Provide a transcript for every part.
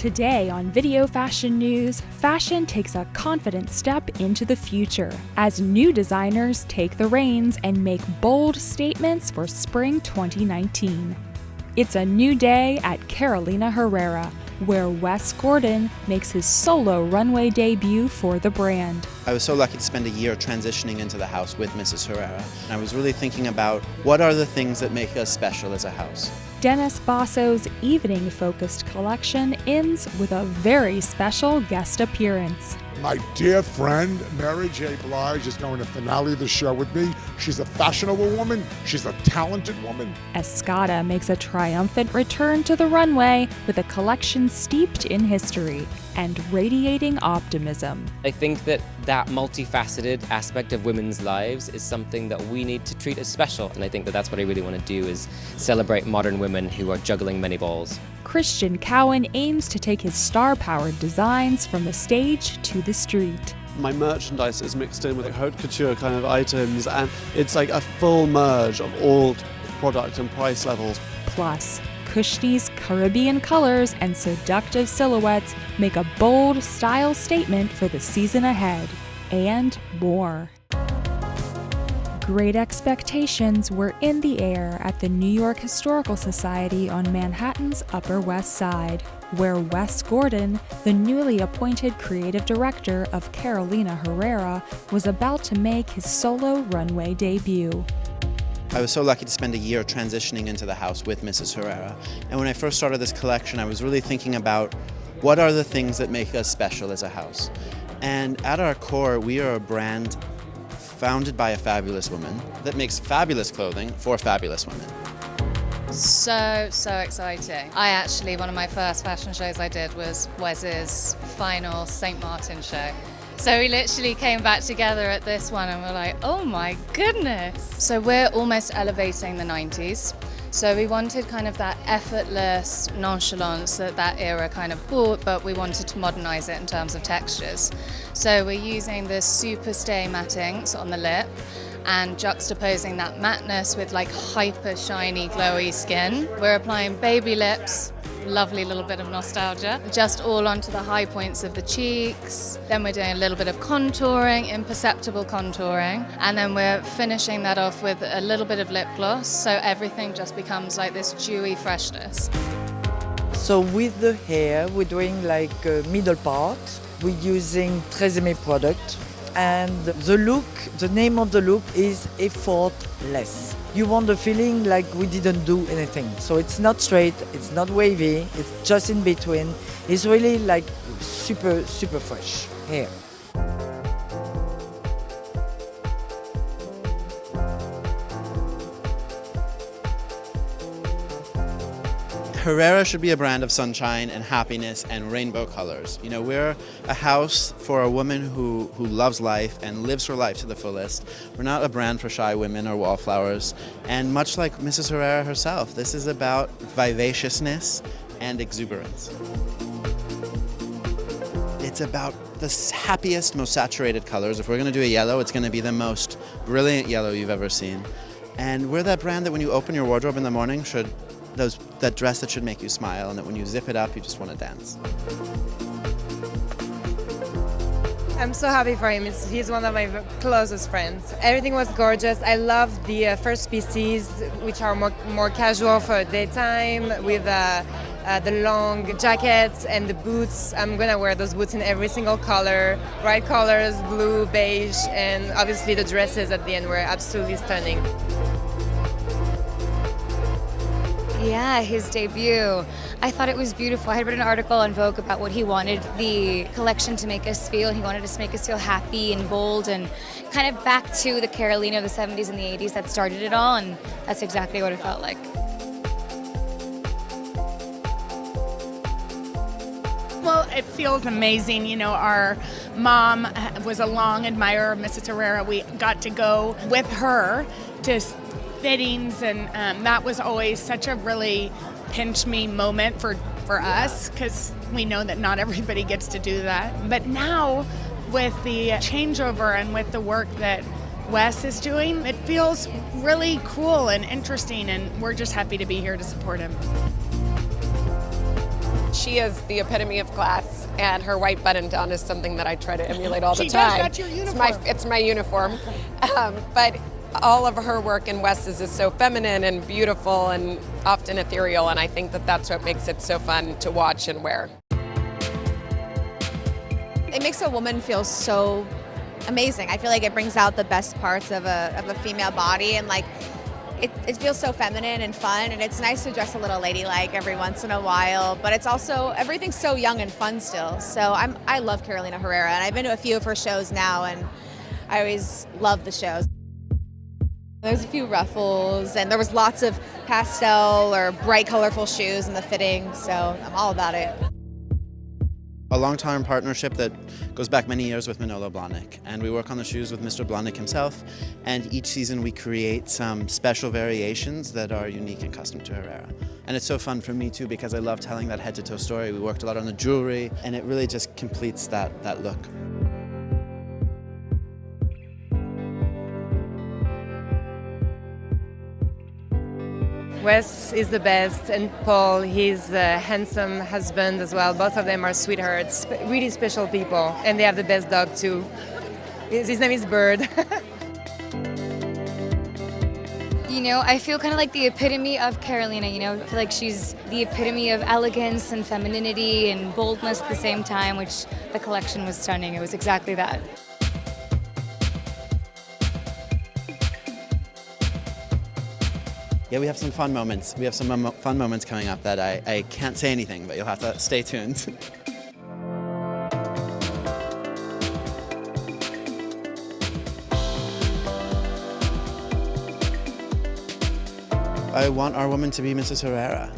Today on Video Fashion News, fashion takes a confident step into the future as new designers take the reins and make bold statements for spring 2019. It's a new day at Carolina Herrera, where Wes Gordon makes his solo runway debut for the brand. I was so lucky to spend a year transitioning into the house with Mrs. Herrera. I was really thinking about what are the things that make us special as a house. Dennis Basso's evening-focused collection ends with a very special guest appearance. My dear friend, Mary J. Blige, is going to finale the show with me. She's a fashionable woman. She's a talented woman. Escada makes a triumphant return to the runway with a collection steeped in history and radiating optimism. I think that multifaceted aspect of women's lives is something that we need to treat as special. And I think that that's what I really want to do, is celebrate modern women who are juggling many balls. Christian Cowan aims to take his star-powered designs from the stage to the street. My merchandise is mixed in with haute couture kind of items, and it's like a full merge of all product and price levels. Plus, Cushnie's Caribbean colors and seductive silhouettes make a bold style statement for the season ahead, and more. Great expectations were in the air at the New York Historical Society on Manhattan's Upper West Side, where Wes Gordon, the newly appointed creative director of Carolina Herrera, was about to make his solo runway debut. I was so lucky to spend a year transitioning into the house with Mrs. Herrera. And when I first started this collection, I was really thinking about what are the things that make us special as a house. And at our core, we are a brand founded by a fabulous woman that makes fabulous clothing for fabulous women. So exciting. One of my first fashion shows I did was Wes's final St. Martin show. So we literally came back together at this one and we're like, oh my goodness. So we're almost elevating the 90s. So we wanted kind of that effortless nonchalance that era kind of brought, but we wanted to modernize it in terms of textures. So we're using the super stay mattings on the lip and juxtaposing that mattness with like hyper shiny glowy skin. We're applying baby lips, lovely little bit of nostalgia, just all onto the high points of the cheeks. Then we're doing a little bit of contouring, imperceptible contouring, and then we're finishing that off with a little bit of lip gloss, so everything just becomes like this dewy freshness. So with the hair, we're doing like a middle part. We're using Très Aimé product, and the look, the name of the look is effortless. You want the feeling like we didn't do anything. So it's not straight, it's not wavy, it's just in between. It's really like super fresh hair. Herrera should be a brand of sunshine and happiness and rainbow colors. You know, we're a house for a woman who loves life and lives her life to the fullest. We're not a brand for shy women or wallflowers. And much like Mrs. Herrera herself, this is about vivaciousness and exuberance. It's about the happiest, most saturated colors. If we're gonna do a yellow, it's gonna be the most brilliant yellow you've ever seen. And we're that brand that when you open your wardrobe in the morning, that dress that should make you smile, and that when you zip it up, you just want to dance. I'm so happy for him. He's one of my closest friends. Everything was gorgeous. I love the first pieces, which are more casual for daytime, with the long jackets and the boots. I'm gonna wear those boots in every single color, bright colors, blue, beige, and obviously the dresses at the end were absolutely stunning. Yeah, his debut. I thought it was beautiful. I had read an article on Vogue about what he wanted the collection to make us feel. He wanted us to make us feel happy and bold and kind of back to the Carolina of the 70s and the 80s that started it all, and that's exactly what it felt like. Well, it feels amazing. You know, our mom was a long admirer of Mrs. Herrera. We got to go with her to fittings, and that was always such a really pinch me moment for us, because we know that not everybody gets to do that. But now with the changeover and with the work that Wes is doing, it feels really cool and interesting, and we're just happy to be here to support him. She is the epitome of class, and her white button-down is something that I try to emulate all the time. That's your uniform. It's my uniform. But all of her work in Wes's is so feminine and beautiful and often ethereal, and I think that that's what makes it so fun to watch and wear. It makes a woman feel so amazing. I feel like it brings out the best parts of a female body, and like it feels so feminine and fun, and it's nice to dress a little ladylike every once in a while, but it's also, everything's so young and fun still. So I love Carolina Herrera, and I've been to a few of her shows now, and I always love the shows. There's a few ruffles, and there was lots of pastel or bright colorful shoes in the fitting, so I'm all about it. A long-time partnership that goes back many years with Manolo Blahnik, and we work on the shoes with Mr. Blahnik himself, and each season we create some special variations that are unique and custom to Herrera. And it's so fun for me too, because I love telling that head-to-toe story. We worked a lot on the jewelry, and it really just completes that look. Wes is the best, and Paul, he's a handsome husband as well. Both of them are sweethearts, really special people, and they have the best dog too. His name is Bird. You know, I feel kind of like the epitome of Carolina, you know. I feel like she's the epitome of elegance and femininity and boldness at the same time, which the collection was stunning. It was exactly that. Yeah, we have some fun moments. We have some fun moments coming up that I can't say anything, but you'll have to stay tuned. I want our woman to be Mrs. Herrera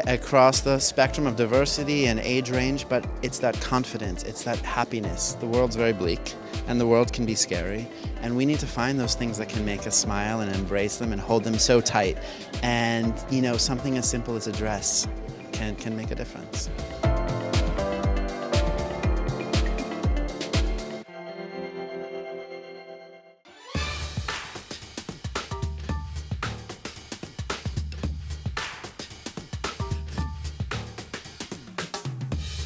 across the spectrum of diversity and age range, but it's that confidence, it's that happiness. The world's very bleak, and the world can be scary, and we need to find those things that can make us smile and embrace them and hold them so tight. And, you know, something as simple as a dress can make a difference.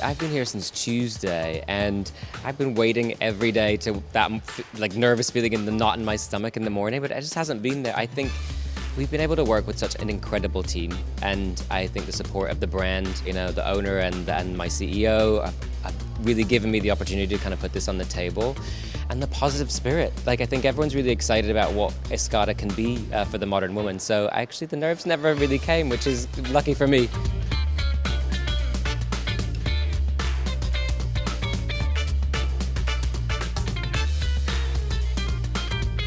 I've been here since Tuesday, and I've been waiting every day to that nervous feeling in the knot in my stomach in the morning, but it just hasn't been there. I think we've been able to work with such an incredible team, and I think the support of the brand, you know, the owner and my CEO have really given me the opportunity to kind of put this on the table. And the positive spirit. Like, I think everyone's really excited about what Escada can be for the modern woman. So actually the nerves never really came, which is lucky for me.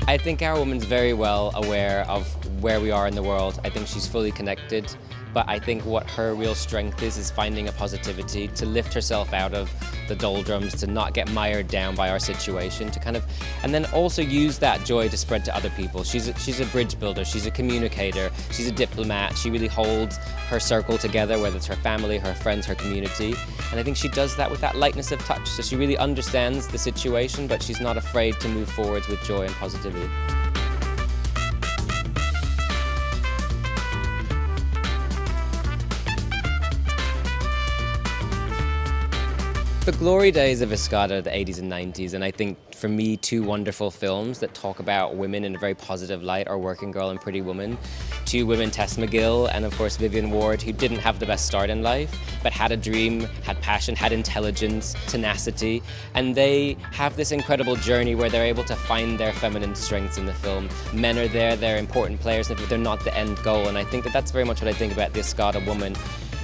I think our woman's very well aware of where we are in the world. I think she's fully connected, but I think what her real strength is finding a positivity, to lift herself out of the doldrums, to not get mired down by our situation, to kind of, and then also use that joy to spread to other people. She's a bridge builder, she's a communicator, she's a diplomat. She really holds her circle together, whether it's her family, her friends, her community. And I think she does that with that lightness of touch. So she really understands the situation, but she's not afraid to move forwards with joy and positivity. The glory days of Escada, the 80s and 90s, and I think for me, two wonderful films that talk about women in a very positive light are Working Girl and Pretty Woman. Two women, Tess McGill and of course Vivian Ward, who didn't have the best start in life, but had a dream, had passion, had intelligence, tenacity, and they have this incredible journey where they're able to find their feminine strengths in the film. Men are there, they're important players, but they're not the end goal, and I think that that's very much what I think about the Escada woman.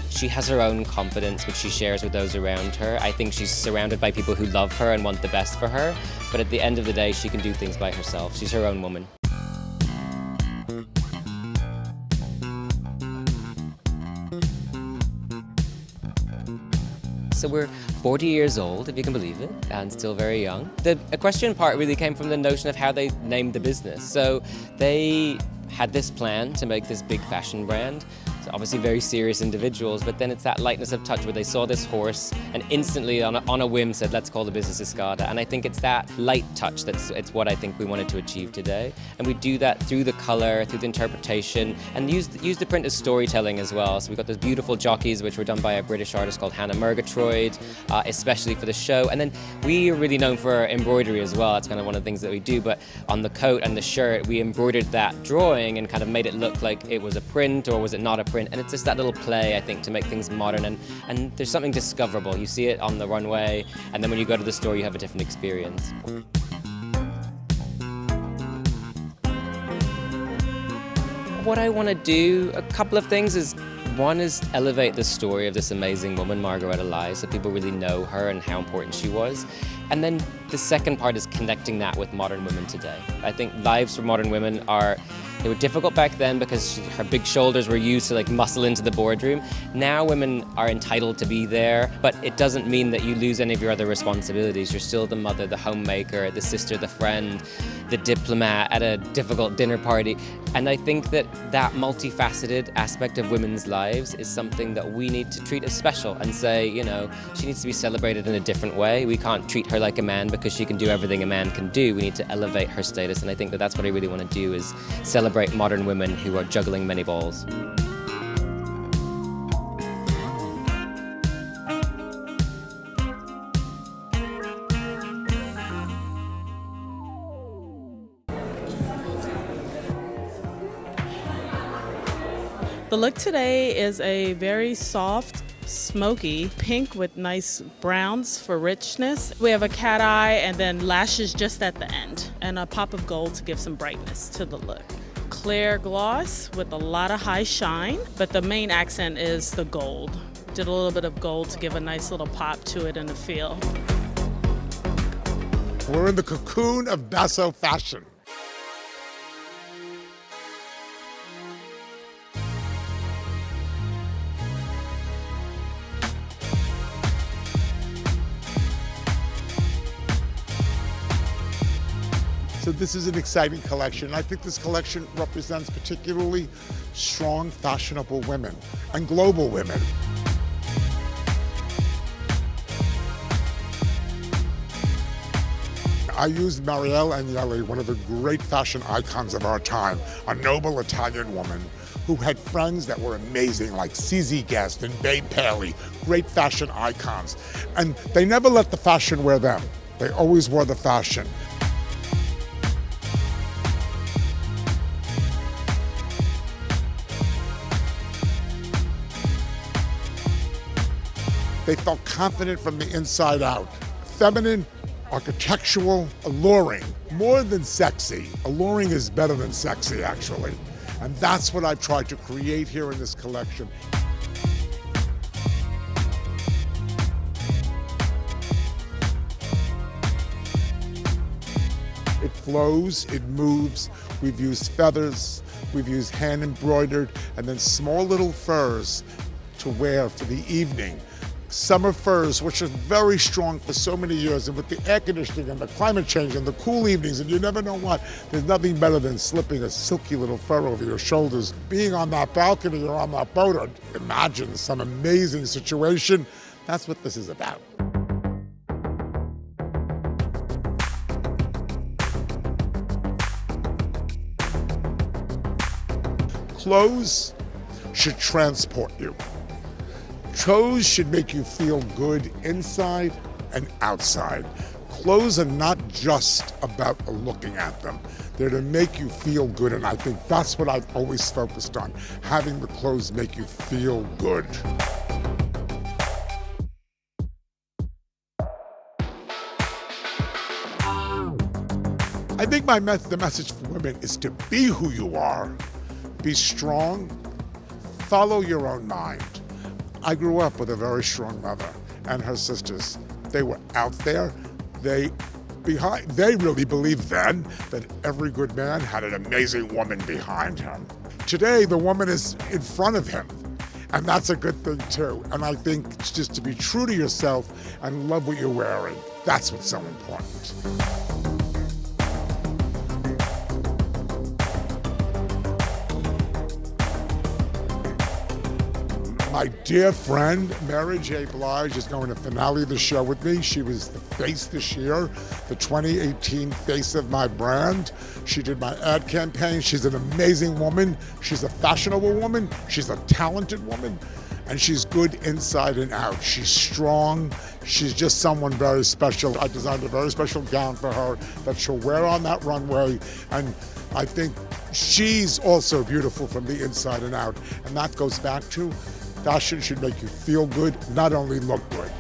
She has her own confidence, which she shares with those around her. I think she's surrounded by people who love her and want the best for her, but at the end of the day, she can do things by herself. She's her own woman. So we're 40 years old, if you can believe it, and still very young. The equestrian part really came from the notion of how they named the business. So they had this plan to make this big fashion brand, obviously very serious individuals, but then it's that lightness of touch where they saw this horse and instantly on a whim said, let's call the business Escada. And I think it's that light touch it's what I think we wanted to achieve today. And we do that through the color, through the interpretation, and use the print as storytelling as well. So we've got those beautiful jockeys, which were done by a British artist called Hannah Murgatroyd, especially for the show. And then we are really known for embroidery as well. That's kind of one of the things that we do. But on the coat and the shirt, we embroidered that drawing and kind of made it look like it was a print or was it not a print. And it's just that little play, I think, to make things modern. And there's something discoverable. You see it on the runway, and then when you go to the store, you have a different experience. What I want to do, a couple of things is, one is elevate the story of this amazing woman, Margaretta Lai, so people really know her and how important she was. And then the second part is connecting that with modern women today. I think lives for modern women they were difficult back then because her big shoulders were used to like muscle into the boardroom. Now women are entitled to be there, but it doesn't mean that you lose any of your other responsibilities. You're still the mother, the homemaker, the sister, the friend, the diplomat at a difficult dinner party. And I think that multifaceted aspect of women's lives is something that we need to treat as special and say, she needs to be celebrated in a different way. We can't treat her like a man because she can do everything a man can do. We need to elevate her status, and I think that that's what I really want to do, is celebrate modern women who are juggling many balls. The look today is a very soft, smoky pink with nice browns for richness. We have a cat eye and then lashes just at the end, and a pop of gold to give some brightness to the look. Clear gloss with a lot of high shine, but the main accent is the gold. Did a little bit of gold to give a nice little pop to it and a feel. We're in the cocoon of Basso fashion. So this is an exciting collection. I think this collection represents particularly strong, fashionable women and global women. I used Marielle Agnelli, one of the great fashion icons of our time, a noble Italian woman who had friends that were amazing, like CZ Guest and Babe Paley, great fashion icons. And they never let the fashion wear them. They always wore the fashion. They felt confident from the inside out. Feminine, architectural, alluring. More than sexy. Alluring is better than sexy, actually. And that's what I've tried to create here in this collection. It flows, it moves. We've used feathers, we've used hand embroidered, and then small little furs to wear for the evening. Summer furs, which are very strong for so many years, and with the air conditioning and the climate change and the cool evenings, and you never know what, there's nothing better than slipping a silky little fur over your shoulders. Being on that balcony or on that boat, or imagine some amazing situation. That's what this is about. Clothes should transport you. Clothes should make you feel good inside and outside. Clothes are not just about looking at them. They're to make you feel good, and I think that's what I've always focused on, having the clothes make you feel good. I think the message for women is to be who you are, be strong, follow your own mind. I grew up with a very strong mother and her sisters. They were out there. They really believed then that every good man had an amazing woman behind him. Today, the woman is in front of him, and that's a good thing too. And I think it's just to be true to yourself and love what you're wearing. That's what's so important. My dear friend, Mary J. Blige, is going to finale the show with me. She was the face this year, the 2018 face of my brand. She did my ad campaign. She's an amazing woman. She's a fashionable woman. She's a talented woman. And she's good inside and out. She's strong. She's just someone very special. I designed a very special gown for her that she'll wear on that runway. And I think she's also beautiful from the inside and out. And that goes back to fashion should make you feel good, not only look good.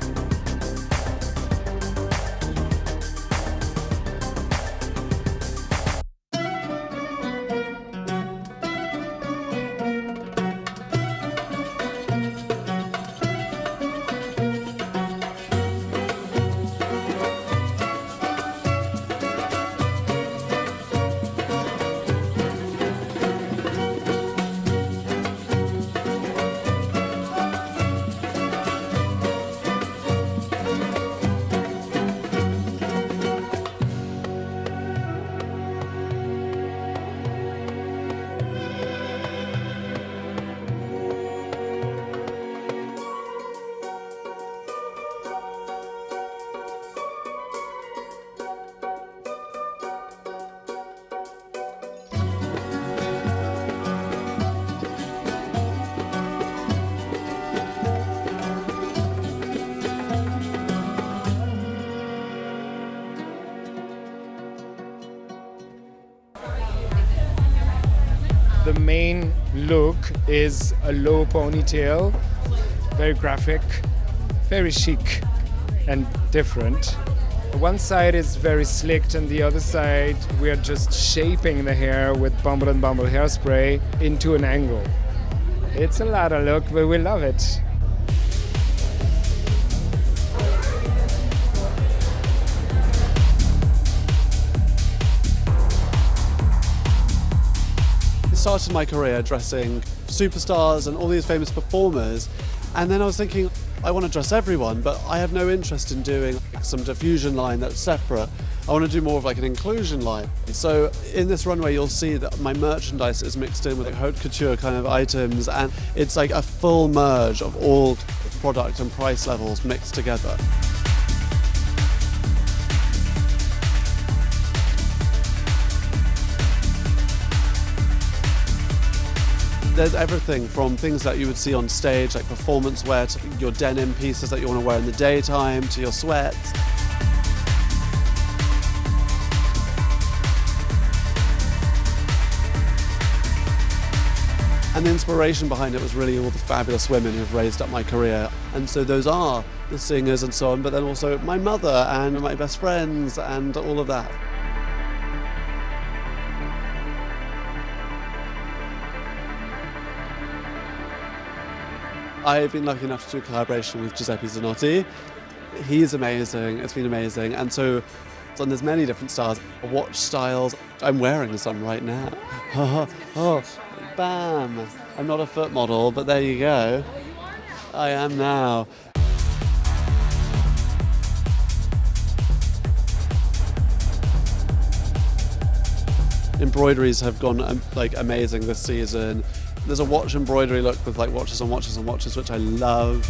The main look is a low ponytail, very graphic, very chic and different. One side is very slicked and the other side we are just shaping the hair with Bumble and Bumble hairspray into an angle. It's a lot of look, but we love it. I started my career dressing superstars and all these famous performers, and then I was thinking I want to dress everyone, but I have no interest in doing some diffusion line that's separate. I want to do more of like an inclusion line. So in this runway you'll see that my merchandise is mixed in with like haute couture kind of items, and it's like a full merge of all product and price levels mixed together. There's everything from things that you would see on stage, like performance wear, to your denim pieces that you want to wear in the daytime, to your sweats. And the inspiration behind it was really all the fabulous women who've raised up my career. And so those are the singers and so on, but then also my mother and my best friends and all of that. I've been lucky enough to do a collaboration with Giuseppe Zanotti. He's amazing, it's been amazing. And so there's many different styles, watch styles. I'm wearing some right now. Oh, bam. I'm not a foot model, but there you go. I am now. Embroideries have gone like amazing this season. There's a watch embroidery look with like watches on watches on watches, which I love.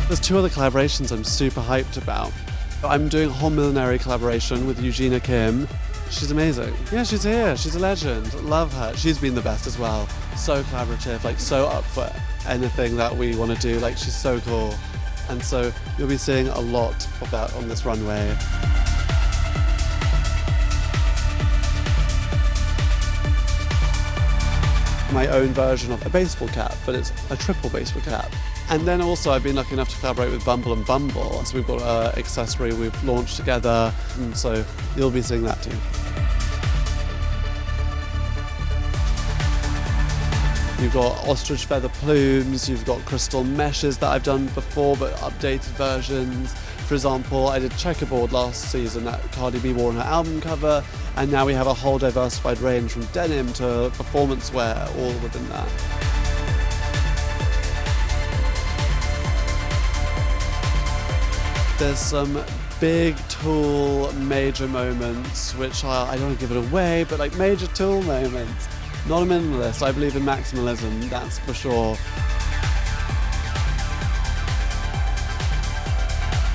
There's two other collaborations I'm super hyped about. I'm doing a whole millinery collaboration with Eugenia Kim. She's amazing. Yeah, she's here. She's a legend. Love her. She's been the best as well. So collaborative, like so up for anything that we want to do. Like she's so cool. And so you'll be seeing a lot of that on this runway. My own version of a baseball cap, but it's a triple baseball cap. And then also I've been lucky enough to collaborate with Bumble and Bumble. So we've got an accessory we've launched together, and so you'll be seeing that too. You've got ostrich feather plumes, you've got crystal meshes that I've done before, but updated versions. For example, I did checkerboard last season that Cardi B wore on her album cover, and now we have a whole diversified range from denim to performance wear, all within that. There's some big tool major moments, which I don't want to give it away, but like major tool moments. Not a minimalist, I believe in maximalism, that's for sure.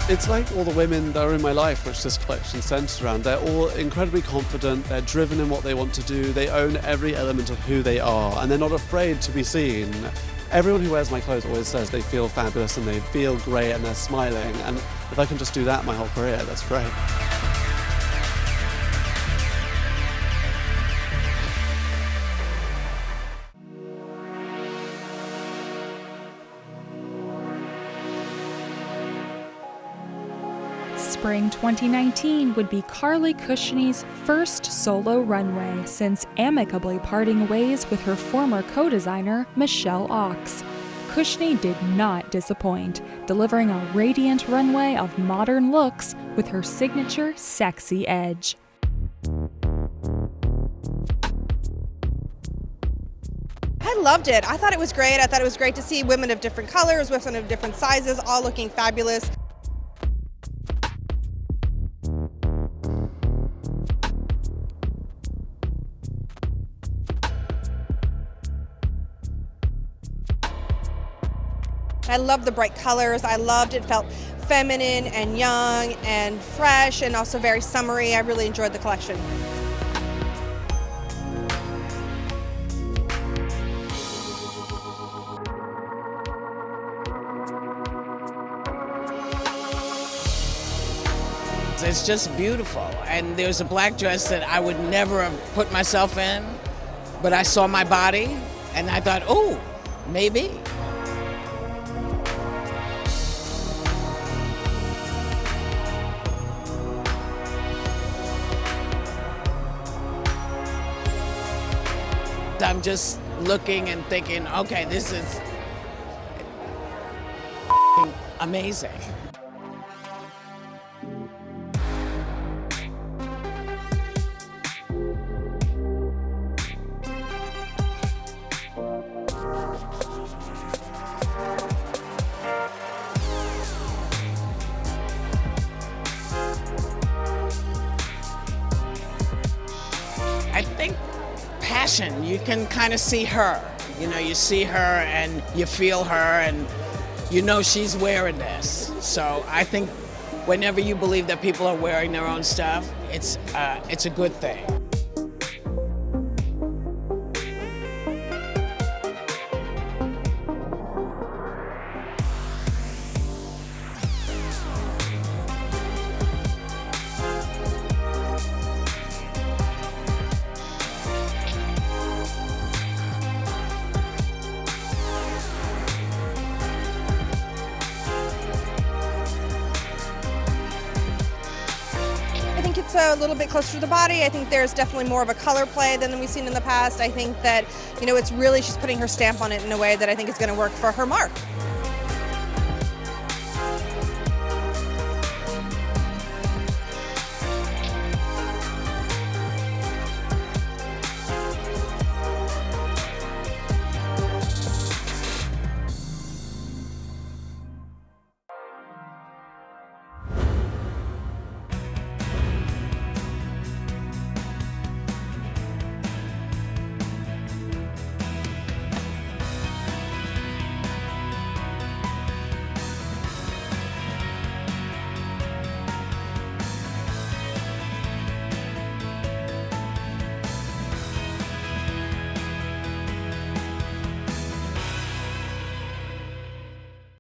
It's like all the women that are in my life, which this collection centers around. They're all incredibly confident, they're driven in what they want to do, they own every element of who they are, and they're not afraid to be seen. Everyone who wears my clothes always says they feel fabulous and they feel great and they're smiling, and if I can just do that my whole career, that's great. Spring 2019 would be Carly Cushnie's first solo runway since amicably parting ways with her former co-designer, Michelle Ox. Cushnie did not disappoint, delivering a radiant runway of modern looks with her signature sexy edge. I loved it. I thought it was great. I thought it was great to see women of different colors, women of different sizes, all looking fabulous. I loved the bright colors. I loved it. Felt feminine and young and fresh and also very summery. I really enjoyed the collection. It's just beautiful. And there's a black dress that I would never have put myself in, but I saw my body and I thought, oh, maybe. I'm just looking and thinking, okay, this is amazing. I think passion, you can kind of see her. You know, you see her and you feel her and you know she's wearing this. So I think whenever you believe that people are wearing their own stuff, it's a good thing. I think it's a little bit closer to the body. I think there's definitely more of a color play than we've seen in the past. I think that, you know, it's really, she's putting her stamp on it in a way that I think is going to work for her mark.